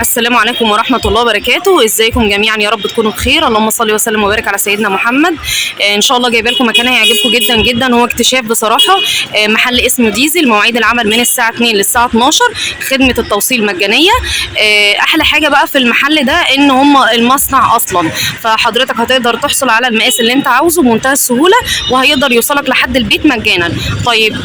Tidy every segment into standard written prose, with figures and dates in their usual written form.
السلام عليكم ورحمة الله وبركاته. ازيكم جميعا؟ يا رب تكونوا بخير. اللهم صل وسلم وبارك على سيدنا محمد. ان شاء الله جايبه لكم مكان هيعجبكم جدا جدا، هو اكتشاف بصراحة. محل اسمه ديزل، مواعيد العمل من الساعة 2 للساعة 12، خدمة التوصيل مجانية. احلى حاجة بقى في المحل ده ان هم المصنع اصلا، فحضرتك هتقدر تحصل على المقاس اللي انت عاوزه بمنتهى السهولة، وهيقدر يوصلك لحد البيت مجانا. طيب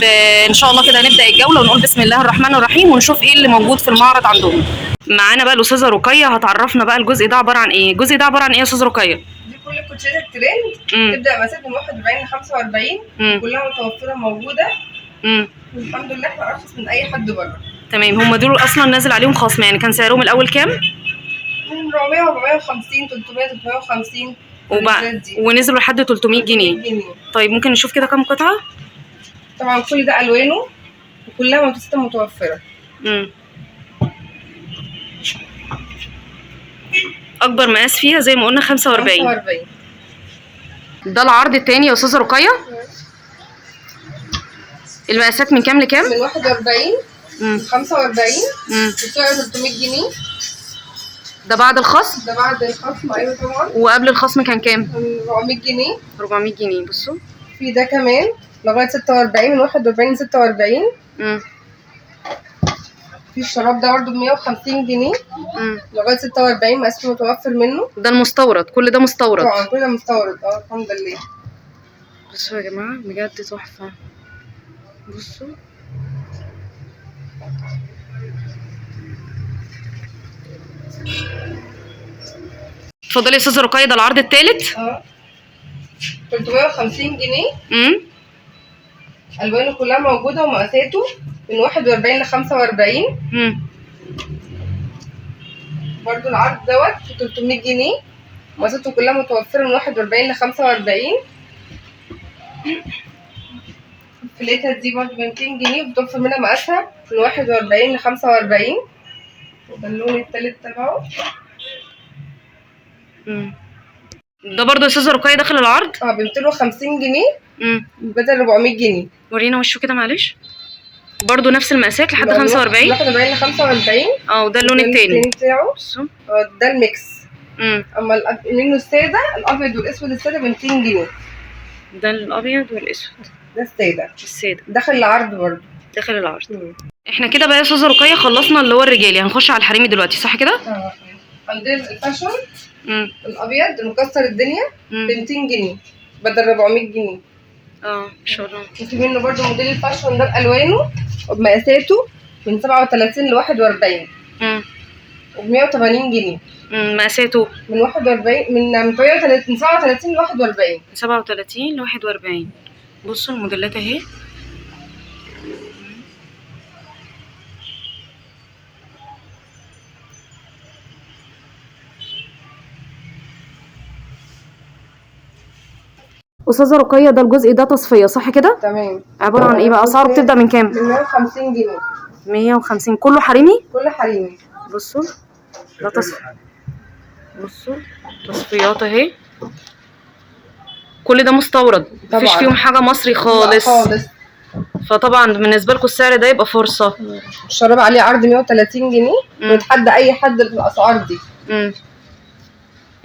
ان شاء الله كده هنبدأ الجولة ونقول بسم الله الرحمن الرحيم ونشوف ايه اللي موجود في المعرض عندهم. معانا بقى الاستاذه رقيه هتعرفنا بقى الجزء ده عباره عن ايه. الجزء ده عباره عن ايه يا استاذه رقيه؟ دي كل كوتشيات الترند، تبدا مسافه من 41 ل 45، كلها متوفره موجوده. والحمد لله احنا ارخص من اي حد بره. تمام. هم دول اصلا نازل عليهم خصم، يعني كان سعرهم الاول كام؟ من 400 450 300 350 ونزلوا لحد 300 جنيه. طيب ممكن نشوف كده كام قطعه؟ طبعا كل ده الوانه وكلها متوسطه متوفره. اكبر مقاس فيها زي ما قلنا 45. ده العرض الثاني يا استاذه رقيه. المقاسات من كام لكام؟ من 41 ل 45 بسعر 300 جنيه. ده بعد الخصم؟ ده بعد الخصم، ايوه طبعا. وقبل الخصم كان كام؟ 400 جنيه. 400 جنيه. بصوا في ده كمان لغايه 46، من 41 ل 46. في الشراب ده برده ب 150 جنيه لغايه 46، مقاس متوفر منه. ده المستورد، كل ده مستورد طبعا، كل ده مستورد. الحمد لله. بصوا يا جماعه بجد تحفه. بصوا اتفضلي يا استاذه رقيه. ده العرض الثالث 350 جنيه. الوانه كلها موجوده ومقاساته من 41 ل 45. برضو العرض دوت 300 جنيه، مقاساته كلها متوفره من 41 ل 45. الفليتة دي برضو ب 200 جنيه وبتوفر منها مقاسها من 41 ل 45. وده اللون التالت تبعه. ده برضو يا استاذه رقيه داخل العرض ب 250 جنيه بدل 400 جنيه. ورينا وشه كده معلش. برضو نفس المقاسات لحد 45. 41 ل 45. وده اللون التاني بتاعه. ده الميكس. اما منه الساده الابيض والاسود، الساده ب 200 جنيه. ده الابيض والاسود، ده الساده. الساده داخل العرض برضو. داخل العرض. احنا كده بقى يا استاذه رقيه خلصنا اللي هو الرجالي، هنخش على الحريمي دلوقتي، صح كده؟ عندنا الفاشون الابيض المكسر الدنيا ب 200 جنيه بدل 400 جنيه. ان شاء الله. وفي منه برضو موديل الفاشون ده بالوانه وبمقاساته من 37 ل 41 وب 180 جنيه. مقاساته من 41 من 37 ل 41. 37 ل 41. بصوا الموديلات اهي. استاذه رقيه ده الجزء ده تصفيه صح كده؟ تمام. عباره عن ايه بقى؟ اسعاره بتبدا من كام؟ من 150 جنيه. 150. كله حريمي؟ كله حريمي. بصوا ده تصفيه. بصوا تصفيات اهي. كل ده مستورد، مفيش فيهم حاجه مصري خالص. فطبعا بالنسبه لكم السعر ده يبقى فرصه. الشراب عليه عرض 130 جنيه ويتحدى اي حد في الاسعار دي.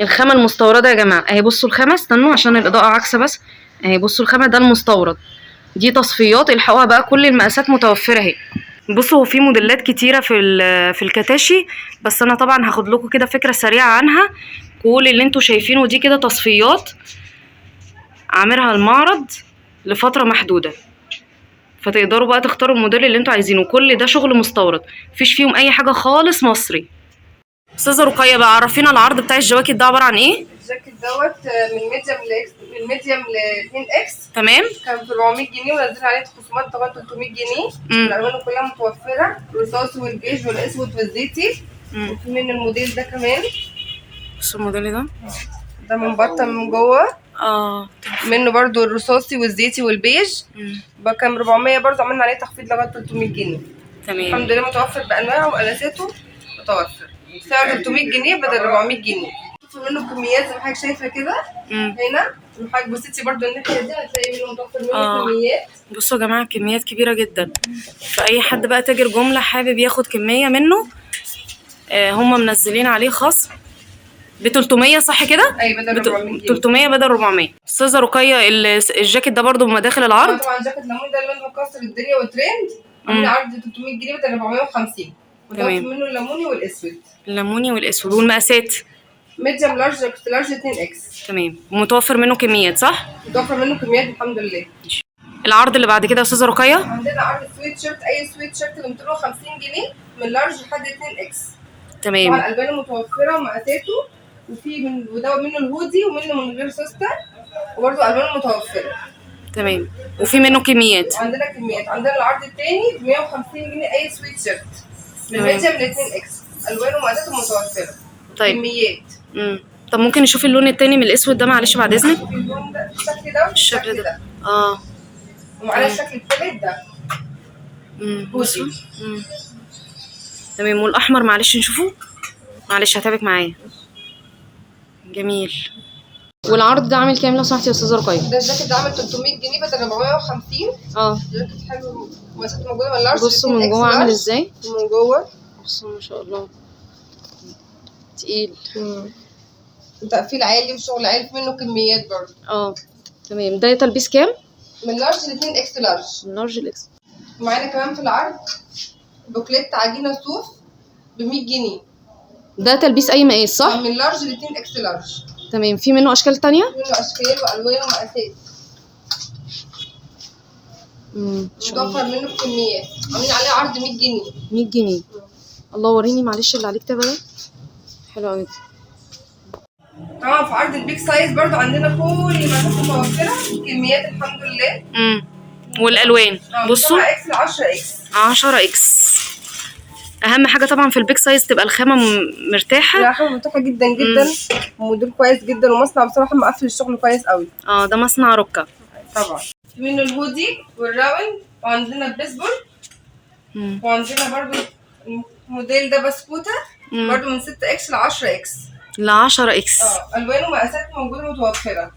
الخامه المستورده يا جماعه اهي. بصوا الخامه، استنوا عشان الاضاءه عكسه بس اهي. بصوا الخامه ده المستورد، دي تصفيات. الحقوها بقى، كل المقاسات متوفره اهي. بصوا في موديلات كتيره في الكتاشي، بس انا طبعا هاخد لكم كده فكره سريعه عنها. كل اللي انتوا شايفينه دي كده تصفيات عاملها المعرض لفتره محدوده، فتقدروا بقى تختاروا الموديل اللي انتوا عايزينه. كل ده شغل مستورد، مفيش فيهم اي حاجه خالص مصري. استاذه رقيه بقى عرفينا العرض بتاع الجواكت ده عباره عن ايه؟ الجاكيت دوت من ميديوم ل 2 اكس. تمام. كان ب 400 جنيه ونزلنا عليه خصومات لغايه 300 جنيه. الالوان كلها متوفره، الرصاصي والبيج والاسود والزيتي. وفي من الموديل ده كمان. بصوا الموديل ده منبطن من جوه. منه برضو الرصاصي والزيتي والبيج. كان ب 400 برضو، عملنا عليه تخفيض لغايه 300 جنيه. تمام. الحمد لله متوفر بانواعه ومقاساته متوفر. سعر 300 جنيه بدل 400 جنيه. شوفوا منه كميات زي ما حضرتك شايفه كده. هنا حضرتك بصيتي برضو الناحيه دي هتلاقي منه متوفر منه كميات. بصوا يا جماعه كميات كبيره جدا، فاي حد بقى تاجر جمله حابب ياخد كميه منه هم منزلين عليه خصم ب 300 صح كده؟ اي بدل 400 جنيه. 300 بدل 400. استاذه رقيه الجاكيت ده برضو بمداخل العرض؟ طبعا جاكيت ليمون ده اللي مكسر الدنيا وترند، عاملين عرض 300 جنيه بدل 450. متوفر منه الليموني والاسود. الليموني والاسود. والمقاسات؟ ميديوم لارج اكس لارج 2 اكس. تمام. ومتوفر منه كميات صح؟ متوفر منه كميات الحمد لله. العرض اللي بعد كده يا استاذه رقيه؟ عندنا عرض سويت شيرت، اي سويت شيرت ب 250 جنيه من لارج لحد 2 اكس. تمام. طبعا الالوانه متوفره ومقاساته، وفي وده منه الهودي ومنه من غير سوسته، وبرده الوانه متوفره. تمام. وفي منه كميات؟ عندنا كميات. عندنا العرض الثاني ب 150 جنيه اي سويت شيرت من ميديوم ل 2 اكس، الوانه ومقاساته متوفره. طيب. كميات. طب ممكن نشوف اللون التاني من الاسود ده معلش بعد اذنك؟ اللون ده الشكل ده الشكل ده. ومعانا الشكل الثالث ده. بصوا. تمام. والاحمر معلش نشوفه، معلش هتابك معايا. جميل. والعرض ده عامل كام لو سمحتي يا استاذه رقيه؟ ده الجاكيت ده عامل 300 جنيه بدل 450. جاكيت حلو، مقاساته موجوده من لارج. بصوا من جوه عامل ازاي؟ من جوه بصوا ما شاء الله تقيل. وتقفيل عالي وشغل عالي، في منه كميات برضه. تمام. ده تلبيس كام؟ من لارج ل 2 اكس لارج. من لارج لاكس. ومعانا كمان في العرض بوكليت عجينه صوف ب 100 جنيه. ده تلبيس اي مقاس صح؟ من لارج ل 2 اكس لارج. تمام. في منه اشكال تانية؟ في منه اشكال والوان ومقاسات. متوفر منه بكميات، عاملين عليه عرض 100 جنيه. 100 جنيه. الله وريني معلش اللي عليه كتابه ده. حلو قوي. طبعا في عرض البيك سايز برضو عندنا كل المقاسات متوفره، كميات الحمد لله. والالوان بصوا 7 اكس ل 10 اكس. 10 اكس. اهم حاجه طبعا في البيك سايز تبقى الخامه مرتاحه. الخامه مرتاحه جدا جدا، وموديل كويس جدا، ومصنع بصراحه مقفل الشغل كويس قوي. ده مصنع ركه طبعا. في منه الهودي والراون، وعندنا البيسبول، وعندنا برضو الموديل ده بسكوته برضو من 6 اكس ل 10 اكس. ل 10 اكس. الوان ومقاسات موجوده متوفره.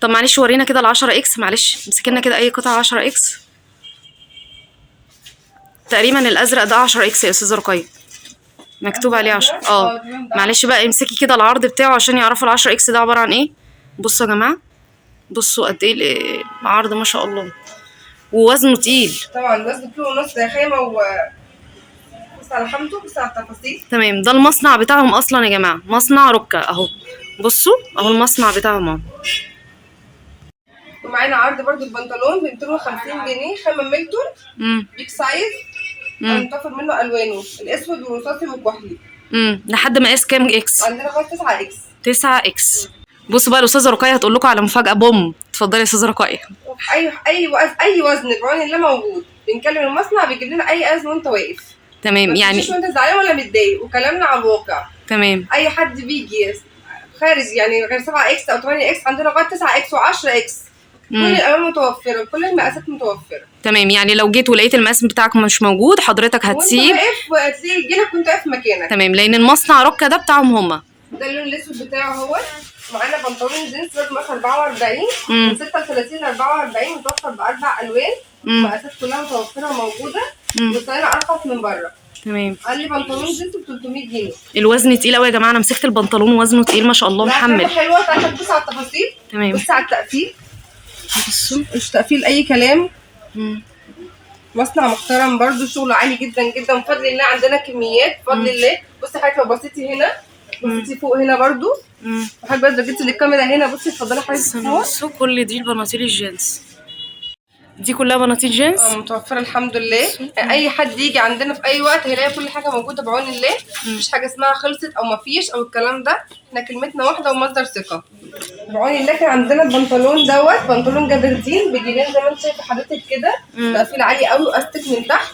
طب معلش ورينا كده ال 10 اكس، معلش امسكي لنا كده اي قطعه 10 اكس. تقريبا الازرق ده 10 اكس يا استاذه رقيه، مكتوب عليه 10. معلش بقى امسكي كده العرض بتاعه عشان يعرفوا ال 10 اكس ده عباره عن ايه. بصوا يا جماعه، بصوا قد ايه العرض ما شاء الله، ووزنه تقيل. طبعا وزنه كيلو ونص، ده خامه بص على خامته، بص على التفاصيل. تمام. ده المصنع بتاعهم اصلا يا جماعه، مصنع ركه اهو. بصوا اهو المصنع بتاعهم اهو. ومعانا عرض برضو البنطلون ب 250 جنيه، خامه ميلتون بيك سايز. متوفر منه الوانه الاسود والرصاصي والكحلي. لحد مقاس كام اكس؟ عندنا لغايه 9 اكس. 9 اكس. بصوا بقى الاستاذه رقيه هتقول لكم على مفاجاه بوم. اتفضلي يا استاذه رقيه. اي وزن بعون الله موجود، بنكلم المصنع بيجيب لنا اي وزن وانت واقف. تمام. يعني مش وانت زعلان ولا متضايق، وكلامنا على الواقع. تمام. اي حد بيجي خارج يعني غير 7 اكس او 8 اكس، عندنا لغايه 9 اكس و10 اكس. كل الالوان متوفره، كل المقاسات متوفره. تمام. يعني لو جيت ولقيت المقاس بتاعك مش موجود حضرتك هتسيب وانت واقف، وهتلاقي يجيلك وانت واقف مكانك. تمام. لان المصنع ركه ده بتاعهم هما. ده اللون الاسود بتاعه هو. معانا بنطلون جينز برضه مقاس 44 من 36 ل 44، متوفر ب4 الوان. المقاسات كلها متوفره وموجوده، وسعرها ارخص من بره. تمام. قال لي بنطلون جينز ب 300 جنيه. الوزن تقيل قوي يا جماعه، انا مسكت البنطلون وزنه تقيل ما شاء الله محمل. حلوه. تعالى بص على التفاصيل. تمام. بص على التقفيل. بصوا مش تقفيل اي كلام. مصنع محترم برضو، شغله عالي جدا جدا، بفضل الله عندنا كميات بفضل الله. بصي حضرتك لو بصيتي هنا، بصيتي فوق هنا برضو، وحضرتك بس جيتي للكاميرا هنا، بصي اتفضلي حضرتك فوق. بصوا كل دي البناطيل الجينز، دي كلها بناطيل جينز متوفره الحمد لله. اي حد يجي عندنا في اي وقت هيلاقي كل حاجه موجوده بعون الله. مفيش حاجه اسمها خلصت او مفيش او الكلام ده، احنا كلمتنا واحده ومصدر ثقه بعون الله. كان عندنا البنطلون دوت بنطلون جبردين بجيبين زي ما انت شايفه حضرتك كده، تقفيل عالي قوي واستك من تحت.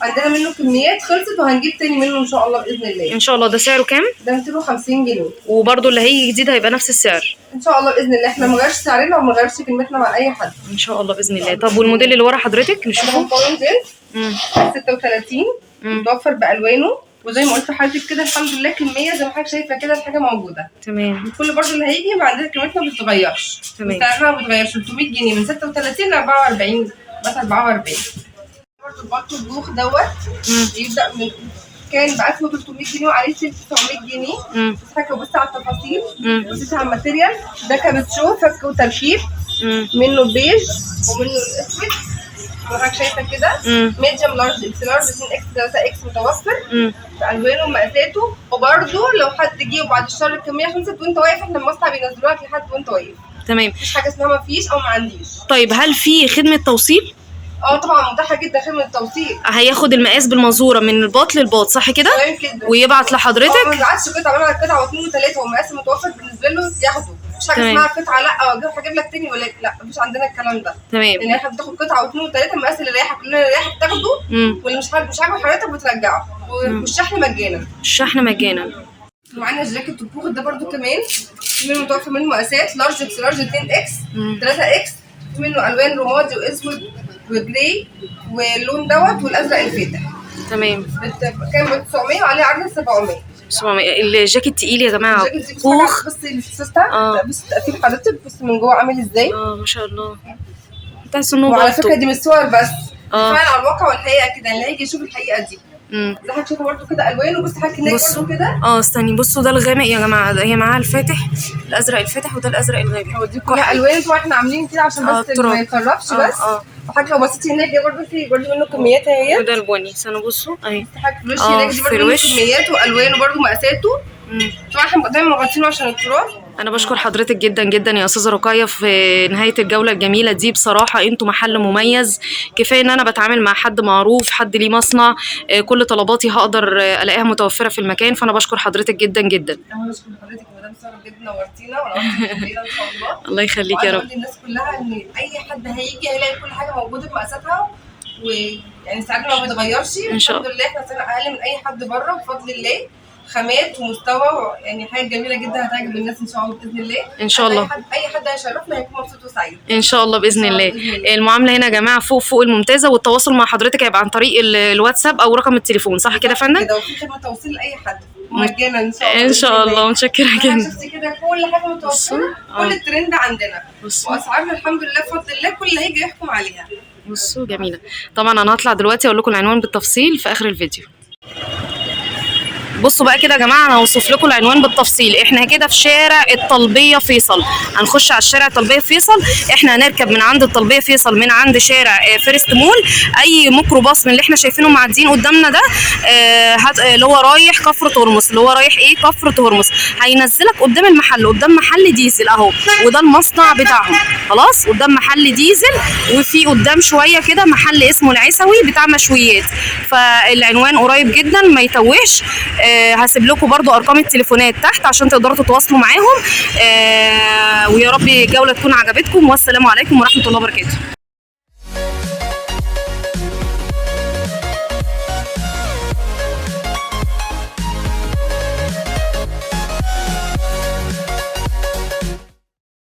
عندنا منه كميات خلصت، وهنجيب تاني منه ان شاء الله باذن الله. ان شاء الله. ده سعره كام؟ ده 250 جنيه. وبرده اللي هيجي جديد هيبقى نفس السعر ان شاء الله باذن الله. احنا ما غيرش سعرنا وما غيرش كلمتنا مع اي حد ان شاء الله باذن الله. طب والموديل اللي ورا حضرتك نشوفه. بنطلون جينز 36 متوفر بالوانه، وزي ما قلت لحضرتك كده الحمد لله كميه زي ما حضرتك شايفه كده الحاجه موجوده. تمام. كل برضه اللي هيجي ما عندنا كلمتنا ما بتتغيرش. تمام. سعرها ما بيتغيرش. 300 جنيه من 36 ل 44 بس 44. برضه البلطو البوخ دوت بيبدا من كان ب 1300 جنيه وعليه سيل 900 جنيه. بس حضرتك بص على التفاصيل، بص على الماتيريال. ده كابتشو فك وتركيب، منه بيج ومنه الاسود حضرتك شايفه كده. ميديوم لارج اكس لارج 2 اكس 3 اكس متوفر بالوانه ومقاساته. وبرده لو حد جه وبعد الشهر الكميه خلصت وانت واقف، احنا المصنع بينزلوها لك لحد وانت واقف. تمام. مفيش حاجه اسمها مفيش او ما عنديش. طيب هل في خدمه توصيل؟ طبعا متاحه جدا خدمه التوصيل. هياخد المقاس بالمنظوره من الباط للباط صح كده؟ تمام كده. ويبعت لحضرتك؟ ما بيبعتش قطعه، انا قطعه واثنين وثلاثه والمقاس متوفر بالنسبه له ياخده. مفيش حاجه اسمها قطعه لا هجيب لك تاني ولا لا، مفيش عندنا الكلام ده. تمام. يعني احنا بتاخد قطعه واثنين وثلاثه، المقاس اللي يريحك اللي يريحك بتاخده، واللي مش عاجبه حضرتك بترجعه، والشحن مجانا. الشحن مجانا. ومعانا جاكيت البوخ ده برده كمان منه متوفر منه مقاسات لارج اكس لارج 2 اكس 3 اكس، منه الوان رمادي واسود وجراي واللون دوت والازرق الفاتح. تمام. كان ب 900 وعليه عرض 700. الجاكيت تقيل يا جماعه. بوخ. بصي السوسته، بصي تقفيل حضرتك، بصي من جوه عامل ازاي. ما شاء الله. تحس انه وعلى فكره دي مش صور بس، فعلا على الواقع والحقيقه كده، اللي هيجي يشوف الحقيقه دي. زي حضرتك شايفه برده كده الوان. وبصي حضرتك هناك برده كده. استني بصوا ده الغامق يا جماعه، هي معاها الفاتح الازرق الفاتح وده الازرق الغامق. هو دي كلها الوان طبعا احنا عاملين كده عشان بس ما يتطرفش بس. وحضرتك لو بصيتي هناك دي برده في برده منه كميات اهي. وده البني. استنى بصوا اهي. حضرتك الوش هناك دي برده منه كميات والوان وبرده مقاساته. طبعا احنا دايما مغطينه عشان التراب. انا بشكر حضرتك جدا جدا يا استاذه رقيه في نهايه الجوله الجميله دي. بصراحه انتوا محل مميز، كفايه ان انا بتعامل مع حد معروف، حد ليه مصنع، كل طلباتي هقدر الاقيها متوفره في المكان. فانا بشكر حضرتك جدا جدا. انا بشكر حضرتك يا مدام ساره جدا، نورتينا ونورتي الليله ان شاء الله. الله يخليك يا رب. بقول للناس كلها ان اي حد هيجي هيلاقي كل حاجه موجوده بمقاساتها، ويعني سعرنا ما بيتغيرش ان شاء الله. الحمد لله احنا سعرنا اقل من اي حد بره بفضل الله. خامات ومستوى، يعني حاجه جميله جدا هتعجب الناس ان شاء الله باذن الله. ان شاء الله اي حد هيشرفنا هيكون مبسوط وسعيد ان شاء الله باذن الله. المعامله هنا يا جماعه فوق الممتازه، والتواصل مع حضرتك هيبقى عن طريق الواتساب او رقم التليفون صح كده يا فندم؟ كده. وفي خدمه توصيل لاي حد مجانا ان شاء الله. ان شاء الله متشكره جدا. شفتي كده كل حاجه متوفره، كل الترند عندنا، واسعارنا الحمد لله بفضل الله كل اللي هيجي يحكم عليها. بصوا جميله. طبعا انا هطلع دلوقتي اقول لكم العنوان بالتفصيل في اخر الفيديو. بصوا بقى كده يا جماعه، انا هوصف لكم العنوان بالتفصيل. احنا كده في شارع الطلبيه فيصل، هنخش على الشارع الطلبيه فيصل. احنا هنركب من عند الطلبيه فيصل، من عند شارع فيرست مول، اي ميكروباص من اللي احنا شايفينهم معديين قدامنا ده، اللي هو رايح كفر ترمس، اللي هو رايح كفر ترمس، هينزلك قدام المحل، قدام محل ديزل اهو، وده المصنع بتاعهم. خلاص قدام محل ديزل، وفي قدام شويه كده محل اسمه العيسوي بتاع مشويات. فالعنوان قريب جدا ما يتوهش. هسيب لكم برضو ارقام التليفونات تحت عشان تقدروا تتواصلوا معاهم. ويا رب الجوله تكون عجبتكم، والسلام عليكم ورحمه الله وبركاته.